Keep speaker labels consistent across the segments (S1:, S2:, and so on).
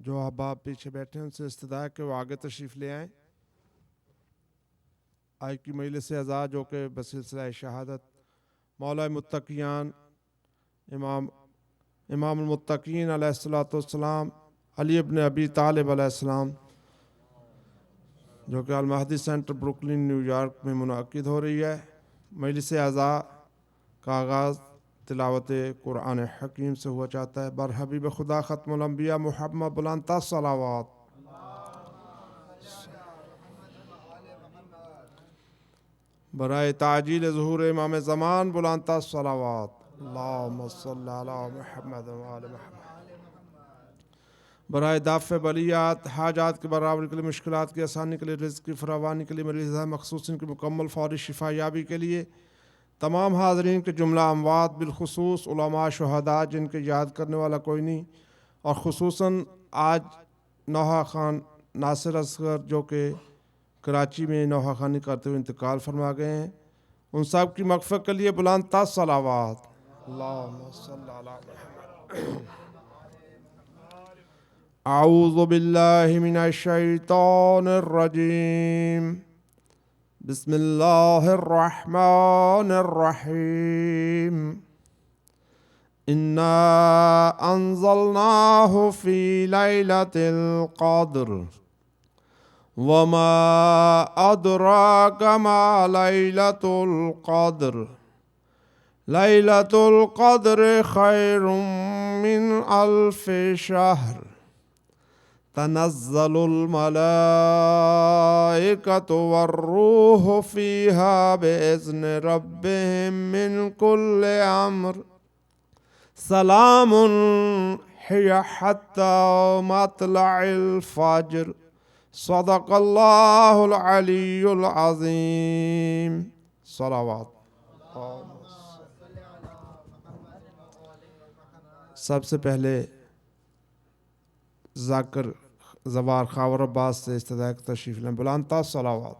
S1: जो अहबाब पीछे बैठे हैं उनसे इस्तदा है कि वो आगे तशरीफ़ ले आएँ। आज की मजलिस आज़ाद जो कि बसिलसिला शहादत मौला मुत्तकियान इमाम मुत्तकीन अलैहिस्सलातु वस्सलाम अली इब्न अबी तालिब अलैहिस्सलाम जो कि अल महदी सेंटर ब्रुकलिन न्यूयॉर्क में मुनाकिद हो रही है। मजलिस आज़ाद का आगाज़ तिलावत कुरान हकीम से हुआ चाहता है। बर हबीब खुदा ख़त्मुल अंबिया मुहम्मद बुलंद सलावत। बराए ताजील ज़ुहूर इमाम ज़मान बुलंद सलावत। अल्लाहुम्मा सल्ली अला मुहम्मद व आले मुहम्मद। बराए दाफ़े बलियात हाजात के बराबर के लिए मुश्किलात की आसानी के लिए रिज़्क़ की फरावानी के लिए मरीज़ मखसूसिन की मुकम्मल फौरी शिफा याबी के लिए तमाम हाज़रीन के जुमला अमवात बिलखुसूस उलमा शुहदा जिनके याद करने वाला कोई नहीं, और ख़ुसूसन आज नौहा खान नासिर असगर जो कि कराची में नौहा खानी करते हुए इंतकाल फरमा गए हैं, उन सब की मग़फ़िरत के लिए बुलंद सलावत। अल्लाहुम्मा सल्ली अला मुहम्मद। अऊज़ु बिल्लाहि मिनश शैतानिर रजीम। बिस्मिल्लाहिर रहमानिर रहीम। इन्ना अंज़लनाहु फ़ी लैलतिल क़द्र वमा अदराका मा लैलतुल क़द्र लैलतुल क़द्र खैरुम मिन अल्फ़ि शहर तनज़्ज़लुल मलाइकतु वर्रूहु फ़ीहा बिइज़्नि रब्बिहिम मिन कुल्लि अम्र सलामुन हिय हत्ता मत्लइल फ़ज्र। सदक़ल्लाहुल अलीयुल अज़ीम। सलावत। सबसे पहले ज़ाकिर ज़वार खावर अब्बास से इस्तदा तशरीफ़ लें। बुलंद सलावत।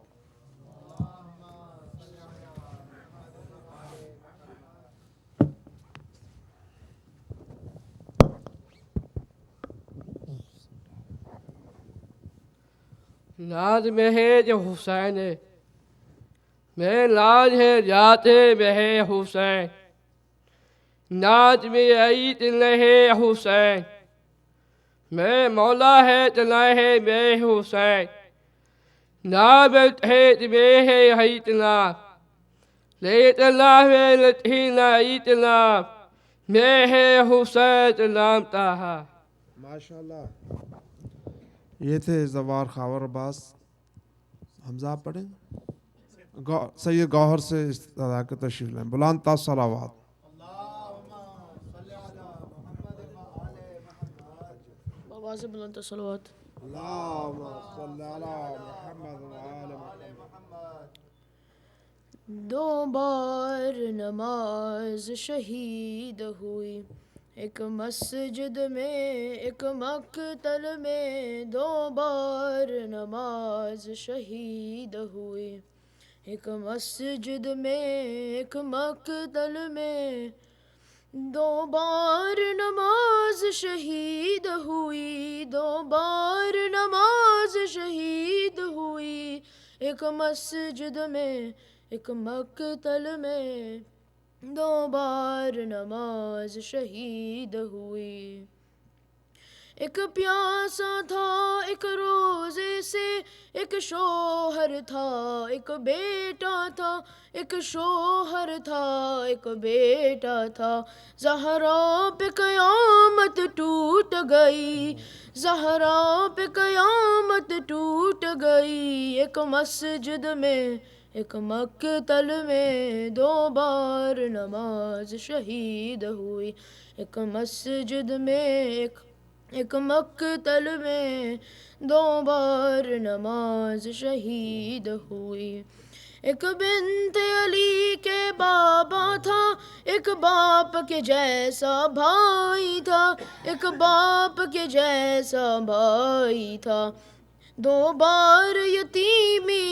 S2: नाज में है जो हुसैन है, मैं नाज है जाते में है हुसैन, नाज में आई है हुसैन, मैं मौला है तना है मैं हुसैन, नाब है में है इतना लेतना में लतीना इतना मैं है हुसैन नाम ताहा।
S1: माशाल्लाह। ये थे ज़वार खावर अब्बास। हमजा आप पढ़ें। सैयद गौहर से इस्तदा के तशरीफ़ लें। बुलंद सलावत।
S3: आवाज़ बुलंद सलवात। दो बार नमाज शहीद हुई, एक मस्जिद में एक मक्तल में। दो बार नमाज शहीद हुई, एक मस्जिद में एक मक्तल में। दो बार नमाज शहीद हुई, दो बार नमाज शहीद हुई, एक मस्जिद में एक मक्तल में। दो बार नमाज शहीद हुई। एक प्यासा था एक रोजे से, एक शोहर था एक बेटा था। एक शोहर था एक बेटा था, ज़हरा पे क़यामत टूट गई, ज़हरा पे क़यामत टूट गई। एक मस्जिद में एक मक्तल में, दो बार नमाज शहीद हुई, एक मस्जिद में एक मक्तल में। दो बार नमाज शहीद हुई। एक बिन्ते अली के बाबा था, एक बाप के जैसा भाई था, एक बाप के जैसा भाई था। दो बार यतीमी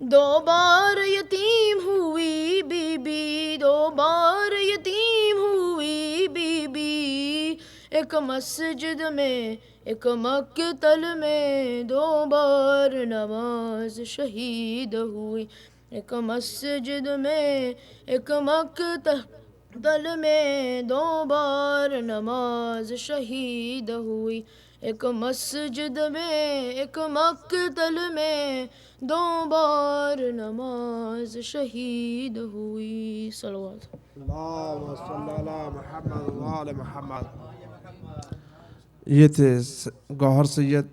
S3: दो बार यतीम हुई बीबी, दो बार यतीम हुई बीबी। एक मस्जिद में एक मक्तल में, दो बार नमाज शहीद हुई, एक मस्जिद में एक मक्तल में। दो बार नमाज शहीद हुई, एक मस्जिद में एक मक्तल में। दो बार नमाज शहीद हुई। सल्लल्लाहु
S1: ये थे गौहर सैयद।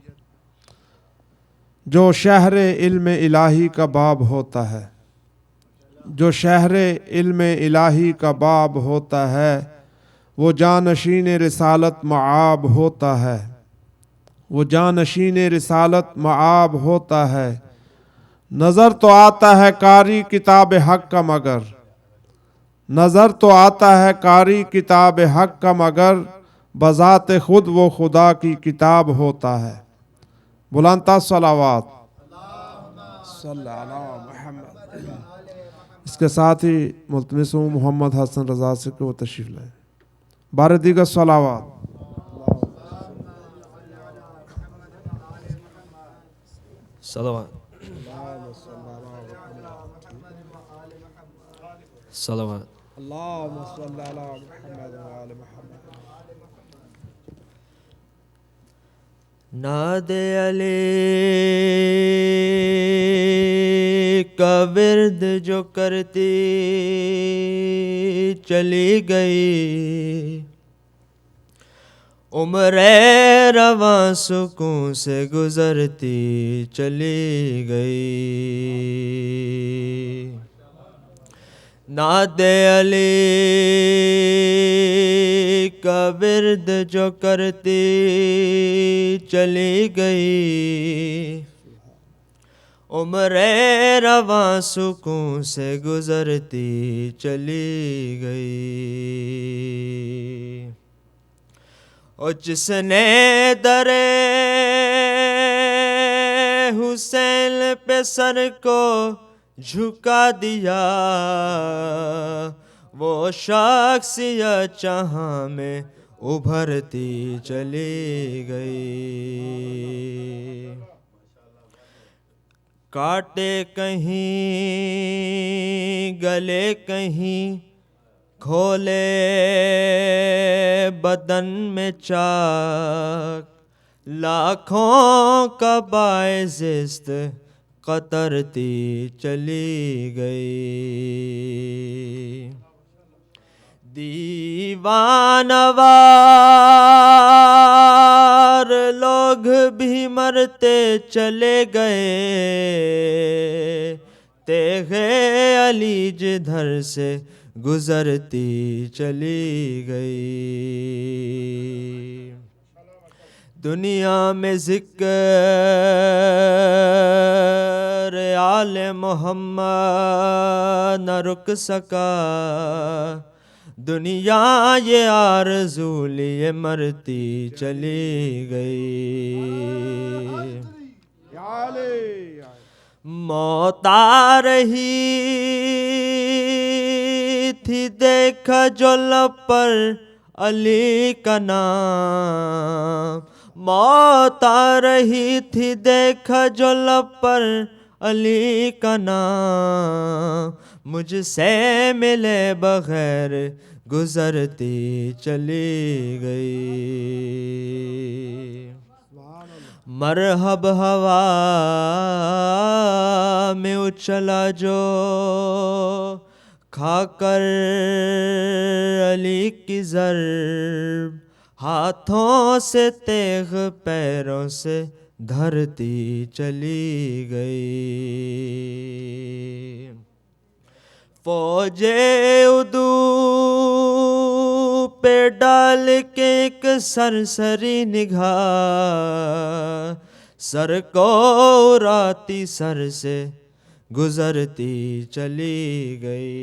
S1: जो शहर इल्म इलाही का बाब होता है, जो शहर इल्म इलाही का बाब होता है, वो जानशीन रिसालत मआब होता है, वो जानशीन रिसालत मआब होता है। नज़र तो आता है कारी किताब हक का मगर, नज़र तो आता है कारी किताब हक का मगर, बज़ात खुद वो खुदा की किताब होता है। बुलंद सलावात। इसके साथ ही मुल्तमिस हूँ मोहम्मद हसन रज़ा से को तशरीफ़ लाए। बारह दीगर सलावात।
S4: सलावात सलावात। नादे अली का विर्द जो करती चली गई, उम्रे रवां सुकून से गुजरती चली गई। नादे अली का विर्द जो करती चली गई, उम्रे रवां सुकून से गुजरती चली गई। और जिसने दरे हुसैन पे सर को झुका दिया, वो शख्सियत जहां में उभरती चली गई। काटे कहीं गले कहीं, खोले बदन में चाक, लाखों का बाइज़िस्त कतरती चली गई। दीवानवार लोग भी मरते चले गए, तेगे अली जिधर से गुजरती चली गई। दुनिया में जिक्र आले मोहम्मद न रुक सका, दुनिया ये आरज़ू लिए मरती चली गई। मौत आ रही थी देखा जो लब पर अली का नाम, मौत आ रही थी देखा जो लब पर अली का नाम, मुझसे मिले बगैर गुजरती चली गई। मरहब हवा में उछला जो खाकर अली की ज़र्ब, हाथों से तेग पैरों से धरती चली गई। फौजे उदू पे डाल के एक सरसरी निगाह, सर को उड़ाती सर से गुजरती चली गई।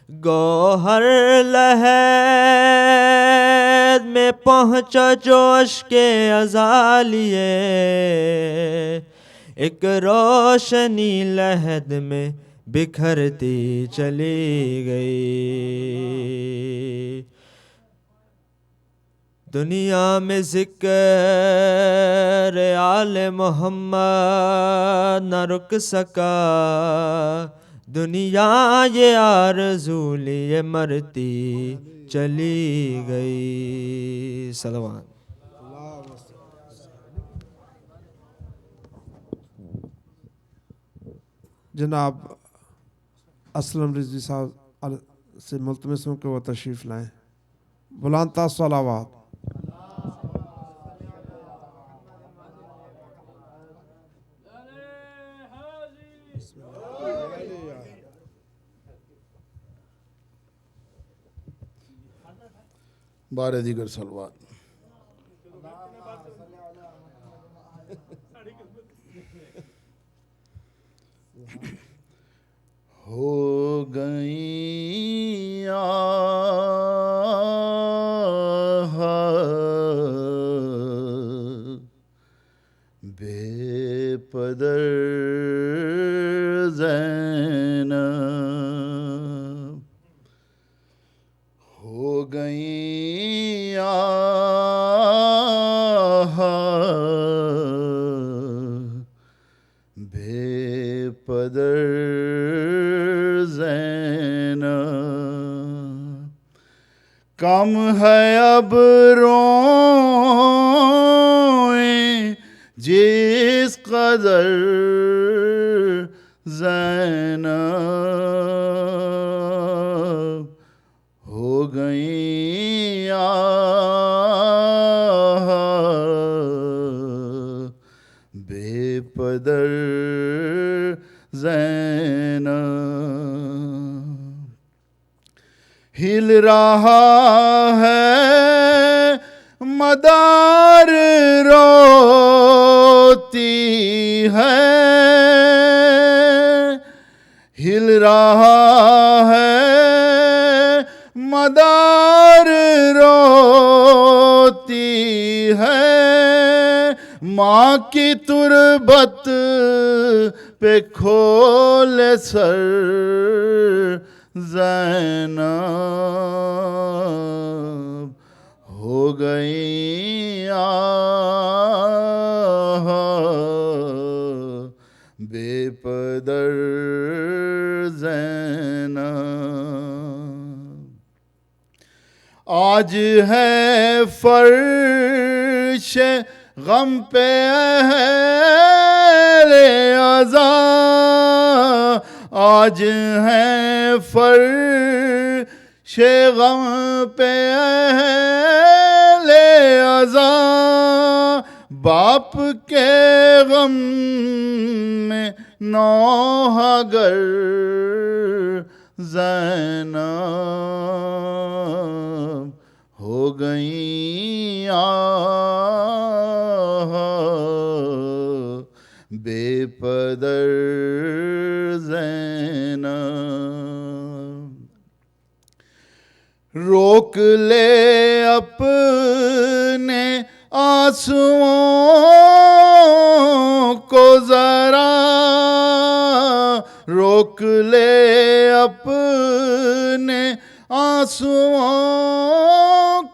S4: गौहर लहद में पहुँचा जोश के अज़ालिए, एक रोशनी लहद में बिखरती चली गई। दुनिया में जिक्र आले मोहम्मद न रुक सका, दुनिया ये आरज़ू लिए मरती चली गई। सलवान।
S1: जनाब असलम रिजवी साहब से मुल्तमस हूँ कि वह तशरीफ़ लाएँ। बुलंद सलावत।
S5: बारे दीगर सलवात। हो गई बेपदर ज़ैनब, हो गई बेपदर ज़ैनब, कम है अब रोएं जिस कदर ज़ैनब, हो गई बेपदर ज़ैनब। हिल रहा है मदार रोती है, हिल रहा है मदार रोती है, माँ की तुरबत पे खोले सर ज़ैनब, हो गई बेपदर ज़ैनब। आज है फर्श गम पे अहले अज़ा, आज है फर्श गम पे अहले अज़ा, बाप के गम में नौहागर ज़ैनब, हो गई आह बेपदर ज़ैनब। रोक ले अपने आंसुओं को जरा, रोक ले अपने आंसुओं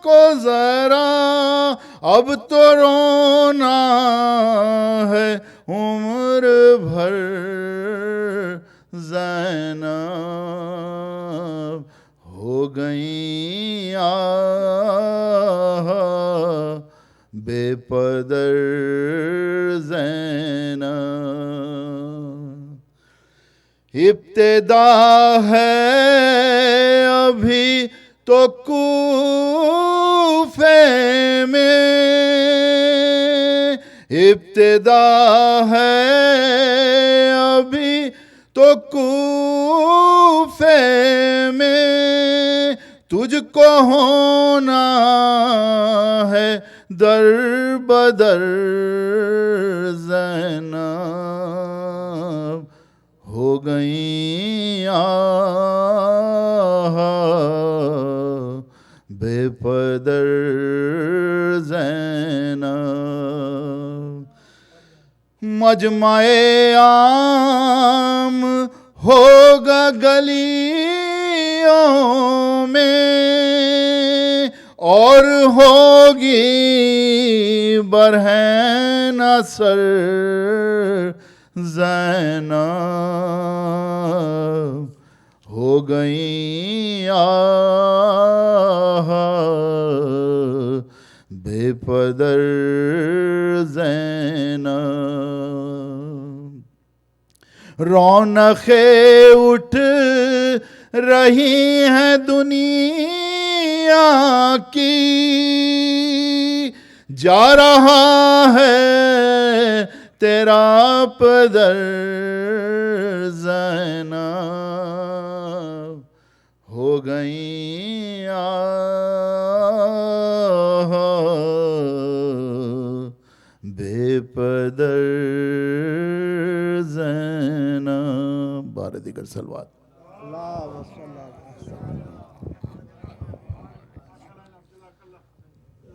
S5: को जरा, अब तो रोना है उम्र भर ज़ैनब। हो गई आह बेपदर ज़ैनब। इब्तिदा है अभी तो कूफे में, इब्तिदा है अभी तो कूफे में, तुझको होना है दर बदर ज़ैनब। हो गई आह बेपदर ज़ैनब। मजमाए आम होगा गलियों में, और होगी बरहन असर ज़ैनब। हो गई आह बेपदर ज़ैनब। रौनक़े उठ रही हैं दुनिया की, जा रहा है तेरा पदर ज़ैनब। हो गई आह बेपदर ज़ैनब। बारह दिगर सलवात।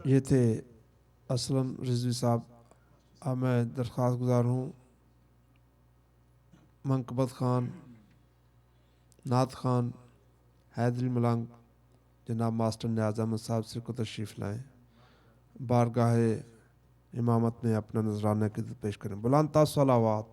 S1: ये थे असलम रिजवी साहब। अब मैं दरख्वास्त गुजार हूँ मंकबत ख़ान, नात ख़ान, हैदरी मलंग, जनाब मास्टर न्याज़ अहमद साहब से को तशरीफ़ लाएँ, बारगाहे इमामत में अपना नजराना की पेश करें। बुलंद सलावात।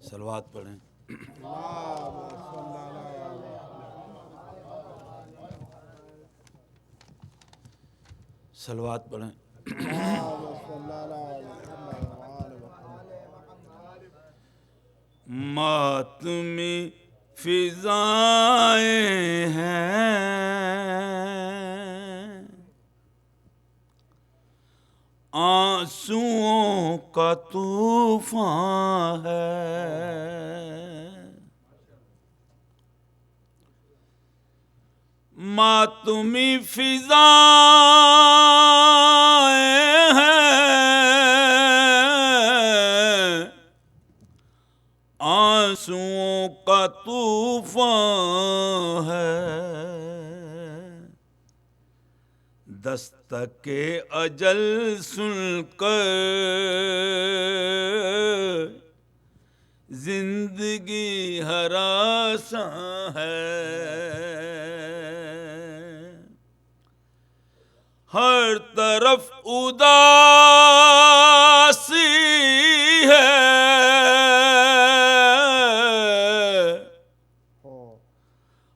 S6: सलवात पढ़ें। सलवात पढ़ें। मातमी फिजाएं हैं, आंसुओं का तूफान है। मातमी फिजाएं हैं, आंसुओं का तूफान है। दस्तके अजल सुनकर जिंदगी हरासां है। हर तरफ उदासी है,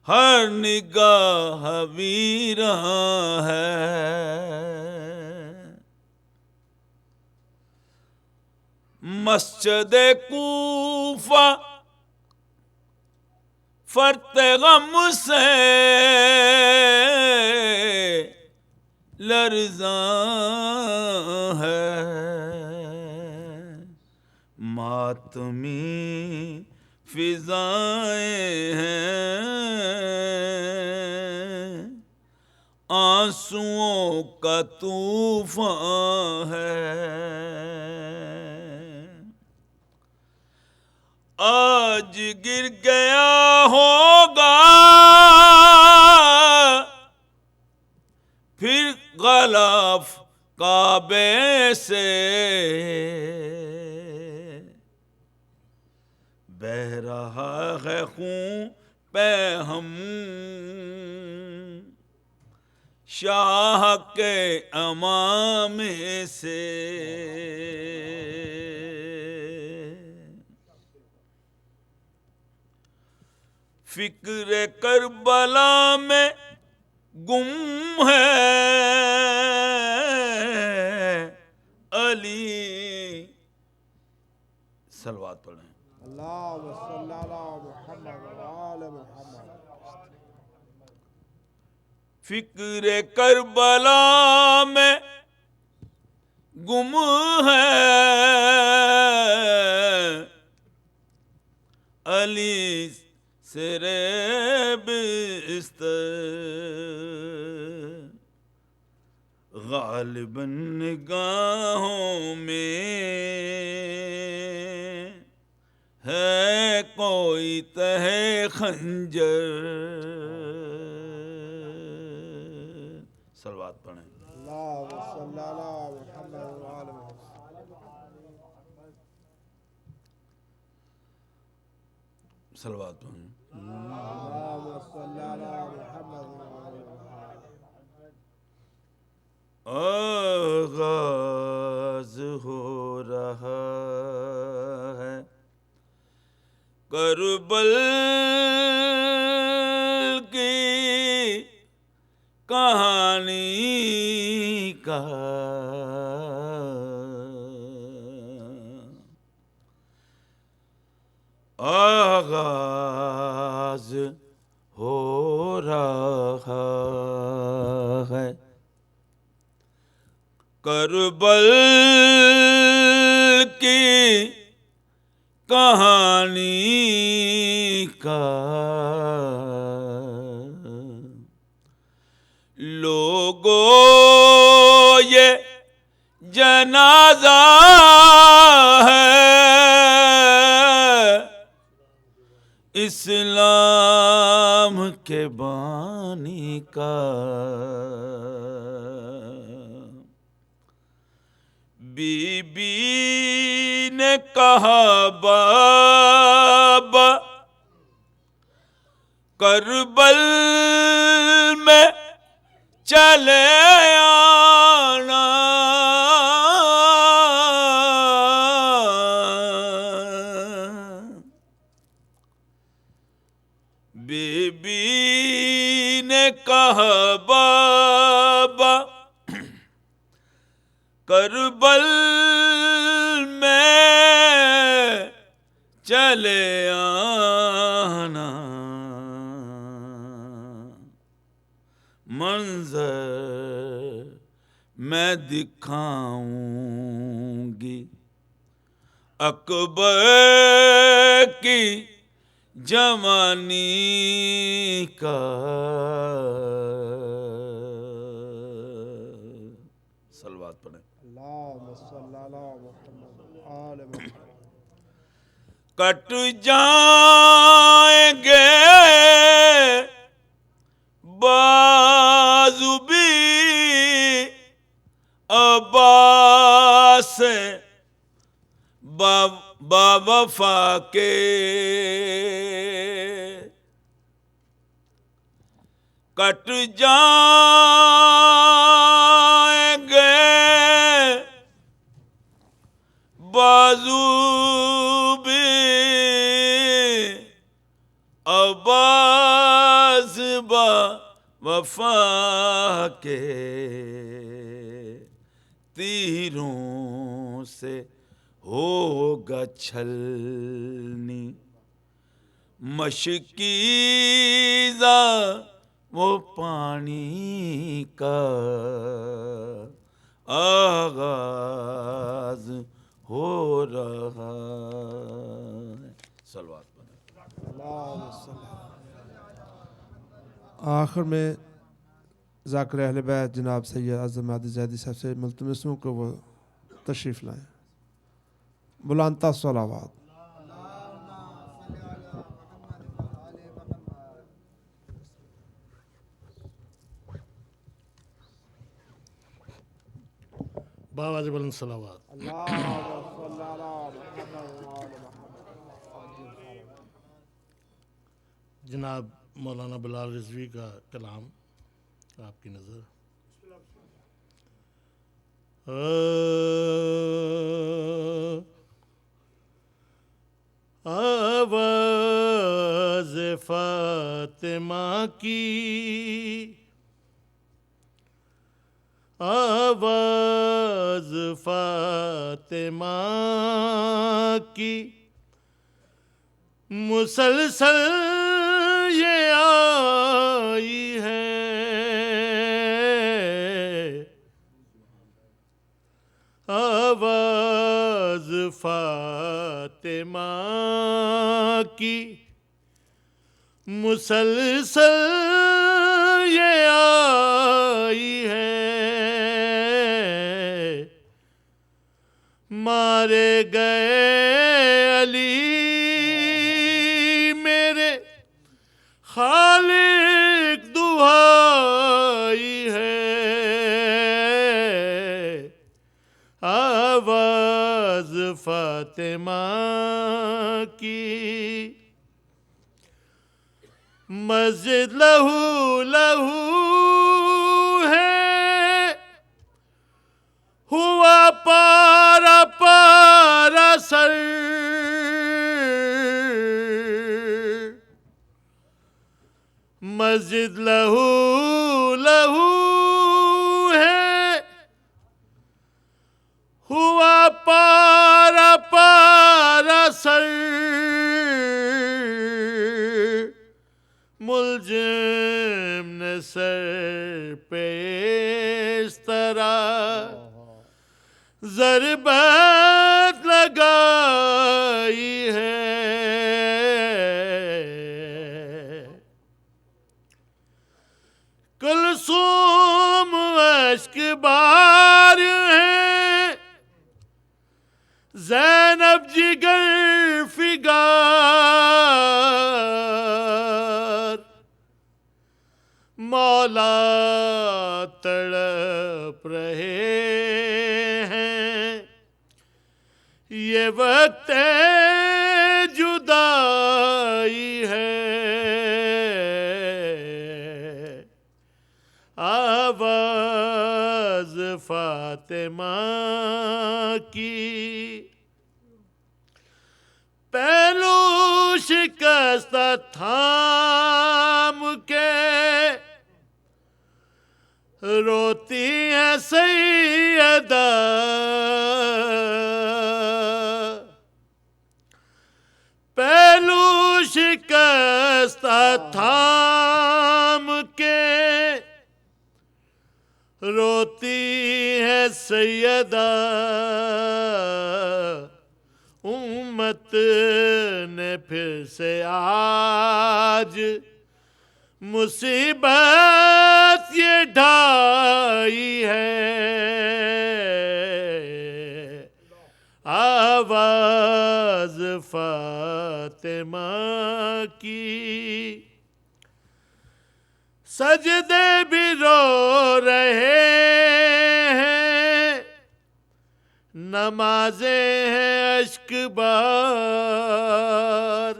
S6: हर निगाह वीरा है। मस्जिद कूफा फरते गम से लर्ज़ां है, मातमी फिजाएं हैं, आंसुओं का तूफान है। आज गिर गया होगा फिर गलाफ काबे से, बह रहा है खून पे हम शाह के अमामे से। फिक्र करबला में गुम है अली। सलवात पढ़ें।
S1: अल्लाहुम्मा सल्ली अला मुहम्मद व आले मुहम्मद।
S6: फिक्र करबला में गुम है अली सिरे बिस्तर, गालिबन निगाहों में है कोई तहे खंजर। सलवात पढ़ें।
S1: अल्लाहुम्मा सल्ली अला मुहम्मद व आले मुहम्मद।
S6: सलवात पढ़ें।
S1: अल्लाहुम्मा सल्ली अला मुहम्मद व आले मुहम्मद।
S6: आगाज हो रहा है करबल की कहानी का, आगाज हो रहा है करबल की कहानी का। लोगों ये जनाजा है इस्लाम के बानी का। बीबी ने कहा बाबा करबल में चले आना, बीबी ने कहा बाबा करबल में चले आना, मंजर मैं दिखाऊंगी अकबर की जवानी का। सलवात पढ़ें।
S1: अल्लाहुम्मा सल्ली अला मुहम्मद व आले मुहम्मद।
S6: कट जाएंगे बाजू भी अब्बास बावफा के, कट जाएंगे बाजू भी अब्बास वफा के, तीरों से होगा छलनी मशकीज़ा वो पानी का आगाज हो रहा है। सलवात
S1: आखिर में ज़ाकिर अहल बैत जनाब सैयद आज़म आदि ज़ैदी साहब से मुल्तमस हूँ कि वो तशरीफ़ लाएँ। बुलंद सलावत।
S7: बाबा बुलंद सलावत। जनाब मौलाना बिलाल रिजवी का कलाम आपकी नज़र। आवाज़ फातिमा की, आवाज़ फातिमा की मुसलसल ये आई है। आवाज़ फातिमा की मुसलसल ये आई है। मारे गए अली मेरे खालिक दुहाई है। आवाज़ फातिमा की मस्जिद लहू लहू है, हुआ पारा पारा सर। मस्जिद लहू लहू है, हुआ पारा पारा सर। मुल्जिम ने सर पे इस तरह ज़रबत लगाई है। कुलसूम अश्क बार है, ज़ैनब जिगर फिगार। मौला तड़प रहे हैं, ये वक्त जुदाई है। आवाज़ फातिमा की पहलू शिकस्त थाम के रोती है सैयदा। पहलू शिकस्त थाम के रोती है सैयदा। उम्मत ने फिर से आज मुसीबत ये ढाई है। आवाज़ फातिमा की सजदे भी रो रहे हैं, नमाज़ें हैं अश्क बार।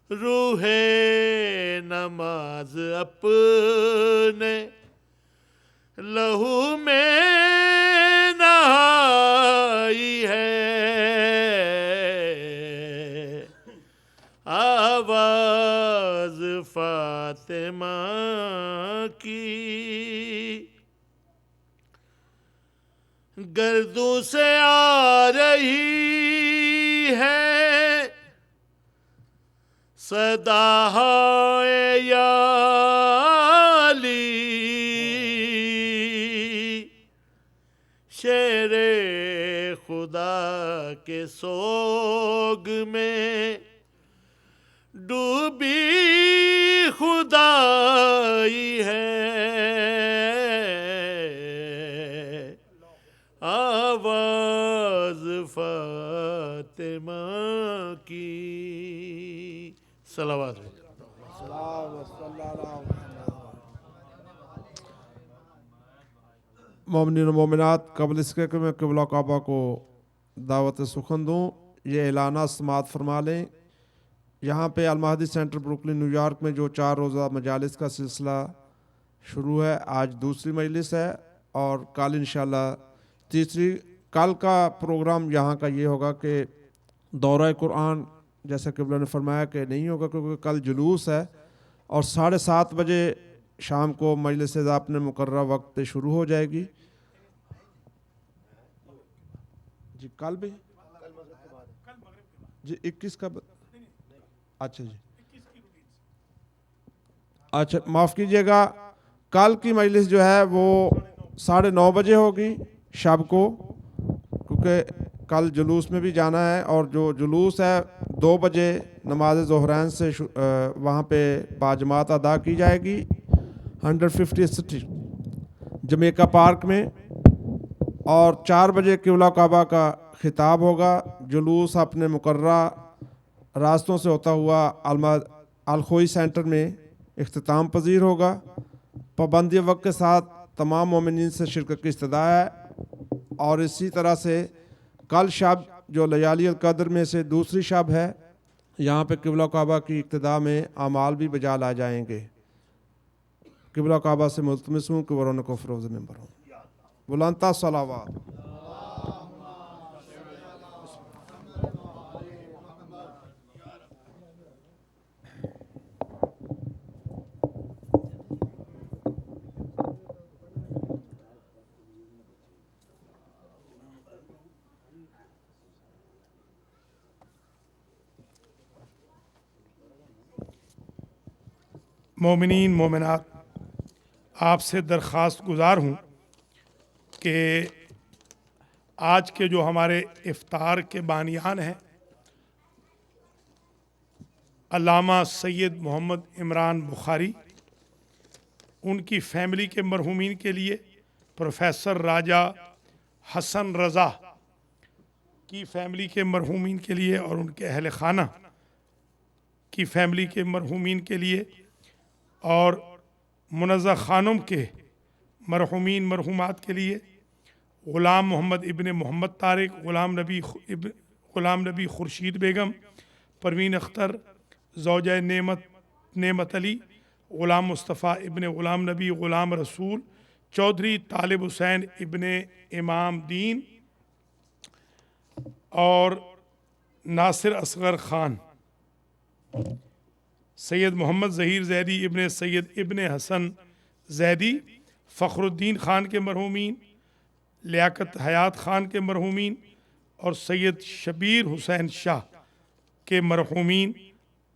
S7: रूहे नमाज अपने लहू में नहाई है। आवाज़ फातिमा की गर्दों से आ रही है, सदा हाय या अली शेरे खुदा के सोग में डूबी खुदाई है आवाज फातिमा की। सलावत।
S1: मोमिनीन और मोमिनात, कबल इसके कि मैं क़िबला काबा को दावत सुखन दूँ, ये ऐलाना समात फरमा लें। यहाँ पे अल-महदी सेंटर ब्रुकलिन न्यूयॉर्क में जो 4 रोज़ा मजालिस का सिलसिला शुरू है, आज दूसरी मजलिस है और कल इंशाल्लाह तीसरी। कल का प्रोग्राम यहाँ का ये होगा कि दौरा कुरान जैसा क़िबला ने फरमाया कि नहीं होगा, क्योंकि कल जुलूस है और 7:30 बजे शाम को मजलिस अपने मुकर्रर वक्त पे शुरू हो जाएगी। जी कल भी जी 21 का अच्छा जी अच्छा माफ़ कीजिएगा, कल की मजलिस जो है वो 9:30 बजे होगी शाम को, क्योंकि कल जुलूस में भी जाना है और जो जुलूस है 2 बजे नमाज ज़ोहरैन से वहाँ पे बाजमात अदा की जाएगी 150 स्ट्रीट जमैका पार्क में, और 4 बजे क़िबला काबा का खिताब होगा। जुलूस अपने मुकर्रर रास्तों से होता हुआ अलखोई सेंटर में इख्तिताम पजीर होगा। पाबंदी वक्त के साथ तमाम मोमिनीन से शिरकत की इस्तदा है। और इसी तरह से कल शब जो लयाली अल कद्र में से दूसरी शब है, यहाँ पे क़िबला काबा की इब्तिदा में अमाल भी बजा ला जाएंगे। क़िबला काबा से मुल्तमिस हूँ कि वरन को फ़रोज़ मेंबर हूँ। बुलंता सलावात।
S8: मोमिनीन मोमिनात, आपसे दरख्वास्त गुज़ार हूँ कि आज के जो हमारे इफ्तार के बानियान हैं अल्लामा सैयद मोहम्मद इमरान बुखारी, उनकी फ़ैमिली के मरहूमीन के लिए, प्रोफेसर राजा हसन रज़ा की फ़ैमिली के मरहूमीन के लिए और उनके अहल खाना की फ़ैमिली के मरहूमीन के लिए और मुनज़्ज़ा ख़ानुम के मरहूमीन मरहूमात के लिए, ग़ुलाम मोहम्मद इब्न मोहम्मद तारिक, ग़ुलाम नबी खुर्शीद बेगम, परवीन अख्तर, ज़ौजा नेमत अली, ग़ुलाम मुस्तफ़ा इब्न ग़ुलाम नबी ग़ुलाम रसूल, चौधरी तालिब हुसैन इब्न इमाम दीन और नासिर असगर ख़ान, सैयद मोहम्मद ज़हीर ज़ैदी इब्न सैयद इब्न हसन ज़ैदी, फ़खरुद्दीन ख़ान के मरहूमीन, लियाकत हयात ख़ान के मरहूमीन और सैयद शबीर हुसैन शाह के मरहूमीन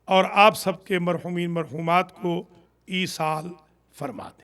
S8: और आप सब के मरहूमीन मरहूमात को ईसाल फरमा दें।